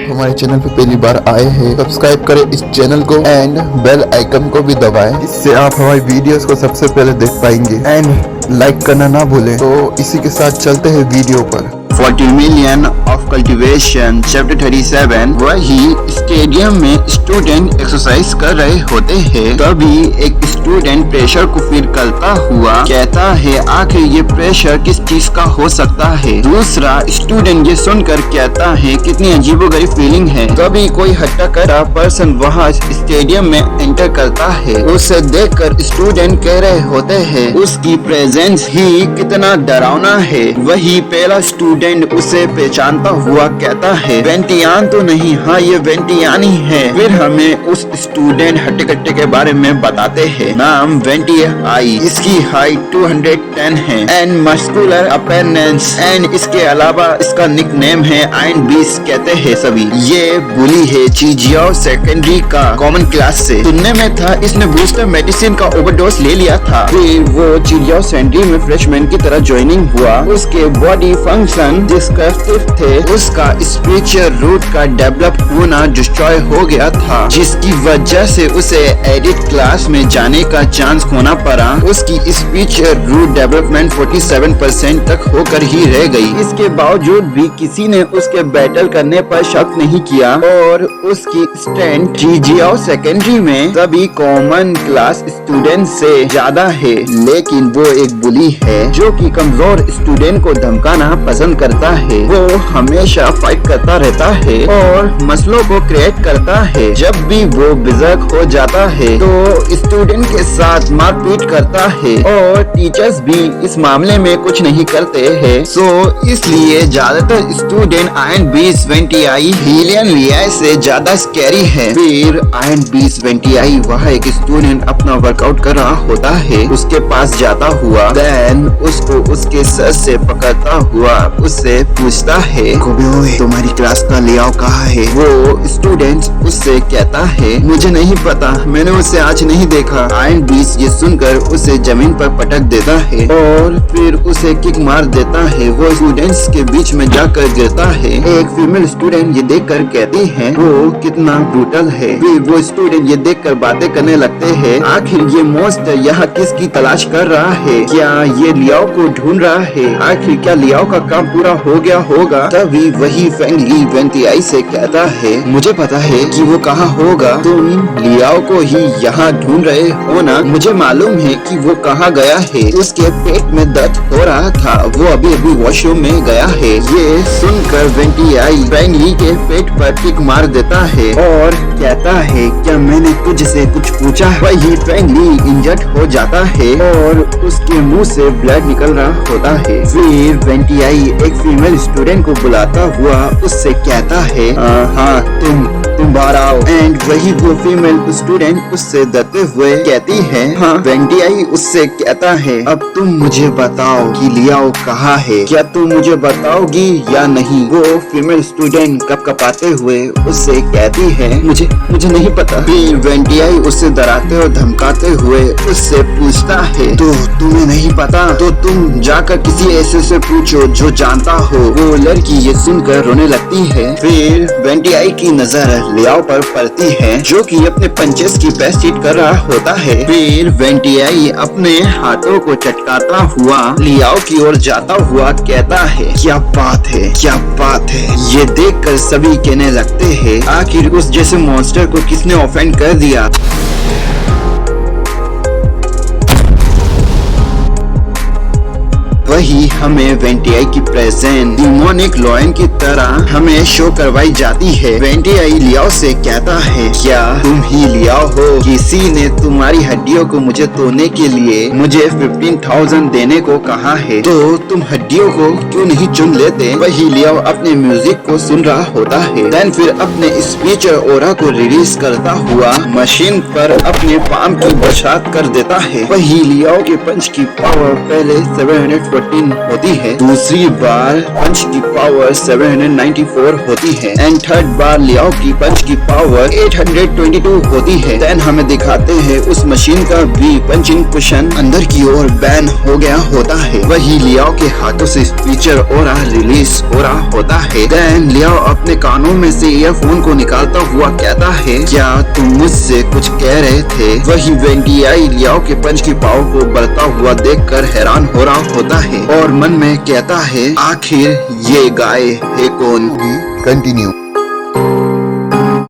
हमारे चैनल पे पहली बार आए हैं, सब्सक्राइब करें इस चैनल को एंड बेल आइकन को भी दबाएं। इससे आप हमारी वीडियोस को सबसे पहले देख पाएंगे एंड लाइक करना ना भूलें। तो इसी के साथ चलते हैं वीडियो पर। 40 मिलियन ऑफ कल्टीवेशन चैप्टर 37। वही स्टेडियम में स्टूडेंट एक्सरसाइज कर रहे होते हैं, तभी एक स्टूडेंट प्रेशर को फील करता हुआ कहता है आखिर ये प्रेशर किस चीज का हो सकता है। दूसरा स्टूडेंट ये सुनकर कहता है कितनी अजीबोगरीब फीलिंग है। तभी कोई हट्टा करा पर्सन वहाँ स्टेडियम में एंटर करता है। उसे देखकर स्टूडेंट कह रहे होते हैं उसकी प्रेजेंस ही कितना डरावना है। वही पहला स्टूडेंट उसे पहचानता हुआ कहता है वेंटियान तो नहीं, हाँ ये वेंटियान ही है। फिर हमें उस स्टूडेंट हट्टे कट्टे के बारे में बताते हैं। नाम वेंटियाई, इसकी हाइट 210 है एंड मस्कुलर अपेयरेंस एंड इसके अलावा इसका निकनेम है आयरन बीस्ट कहते हैं सभी। ये बुली है चीजियाओ सेकेंडरी का कॉमन क्लास से। सुनने में था इसने बूस्टर मेडिसिन का ओवरडोज ले लिया था। फिर वो चीजियाओ सेकेंडरी में फ्रेशमैन की तरह ज्वाइनिंग हुआ। उसके बॉडी फंक्शन डिस्कस्टिव थे। उसका स्पीच रूट का डेवलप होना डिस्ट्रॉय हो गया था, जिसकी वजह से उसे एडिट क्लास में जाने का चांस खोना पड़ा। उसकी स्पीच रूट डेवलपमेंट 47% तक होकर ही रह गई। इसके बावजूद भी किसी ने उसके बैटल करने पर शक नहीं किया और उसकी स्ट्रेंथ चीजियाओ सेकेंडरी में सभी कॉमन क्लास स्टूडेंट से ज्यादा है। लेकिन वो एक बुली है जो कि कमजोर स्टूडेंट को धमकाना पसंद करता है। वो हमेशा फाइट करता रहता है और मसलों को क्रिएट करता है। जब भी वो बिजक हो जाता है तो स्टूडेंट के साथ मारपीट करता है और टीचर्स भी इस मामले में कुछ नहीं करते हैं। सो इसलिए ज्यादातर स्टूडेंट आयरन बीस्ट वेंटियाई हीलियन लियाई से ज्यादा स्कैरी है। फिर आयरन बीस्ट वेंटियाई वह एक स्टूडेंट अपना वर्कआउट कर रहा होता है, उसके पास जाता हुआ देन उसको उसके सर से पकड़ता हुआ उससे पूछता है तुम्हारी क्लास का लेआउट कहाँ है। वो स्टूडेंट उससे कहता है मुझे नहीं पता, मैंने उसे आज नहीं देखा। आयरन बीस्ट ये सुनकर उसे जमीन पर पटक देता है और फिर उसे किक मार देता है। वो स्टूडेंट्स के बीच में जाकर गिरता है। एक फीमेल स्टूडेंट ये देखकर कहती है वो कितना ब्रूटल है। फिर वो स्टूडेंट ये देखकर बातें करने लगते हैं आखिर ये मॉन्स्टर यहाँ किसकी तलाश कर रहा है, क्या ये लियाओ को ढूंढ रहा है, आखिर क्या लियाओ का काम पूरा हो गया होगा। तभी वही फेंग ली वेंटियाई से कहता है मुझे पता है कि वो कहाँ होगा, तुम लियाओ को ही यहाँ ढूंढ रहे हो ना। मुझे मालूम है कि वो कहाँ गया है, उसके पेट में दर्द हो रहा था, वो अभी अभी वॉशरूम में गया है। ये सुनकर वेंटियाई फेंग ली के पेट पर किक मार देता है और कहता है क्या मैंने तुझसे कुछ पूछा। वही फेंग ली इंजर्ड हो जाता है और उसके मुंह से ब्लड निकल रहा होता है। फिर वेंटियाई एक फीमेल स्टूडेंट को बुलाता हुआ उससे कहता है हाँ तुम बाहर आओ। एंड वही वो फीमेल स्टूडेंट उससे डरते हुए कहती है हाँ। वेंटियाई उससे कहता है अब तुम मुझे बताओ कि लियाओ कहाँ है, क्या तुम मुझे बताओगी या नहीं। वो फीमेल स्टूडेंट कपकपाते हुए उससे कहती है मुझे नहीं पता। फिर वेंटियाई उससे डराते और धमकाते हुए उससे पूछता है तो तुम्हें नहीं पता तो तुम जाकर किसी ऐसे से पूछो जो जानता हो। वो लड़की ये सुनकर रोने लगती है। फिर वेंटियाई की नजर लियाओ पर पड़ती है जो कि अपने पंचेस की बेस्ट हिट कर रहा होता है। फिर वेंटियाई अपने हाथों को चटकाता हुआ लियाओ की ओर जाता हुआ कहता है क्या बात है, क्या बात है। ये देखकर सभी कहने लगते हैं आखिर उस जैसे मॉन्स्टर को किसने ऑफेंड कर दिया। वही हमें वेंटियाई की प्रेजेंस डिमोनिक लॉयन की तरह हमें शो करवाई जाती है। वेंटियाई लियाओ से कहता है क्या तुम ही लियाओ हो, किसी ने तुम्हारी हड्डियों को मुझे तोड़ने के लिए मुझे 15,000 देने को कहा है, तो तुम हड्डियों को क्यों नहीं चुन लेते। वही लियाओ अपने म्यूजिक को सुन रहा होता है। देन फिर अपने स्पीच और ओरा को रिलीज करता हुआ मशीन पर अपने पाम की बरसात कर देता है। वही लियाओ के पंच की पावर पहले 720 714 होती है। दूसरी बार पंच की पावर 794 होती है एंड थर्ड बार लियाओ की पंच की पावर 822 होती है। देन हमें दिखाते हैं उस मशीन का भी पंचिंग कुशन अंदर की ओर बैन हो गया होता है। वही लियाओ के हाथों से स्पीकर और रिलीज हो रहा होता है। देन लियाओ अपने कानों में से ईयरफोन को निकालता हुआ कहता है, क्या तुम मुझसे कुछ कह रहे थे? वही वेंडियाई लियाओ के पंच की पावर को बढ़ता हुआ देखकर हैरान हो रहा होता है और मन में कहता है, आखिर ये गाय है कौन? कंटिन्यू।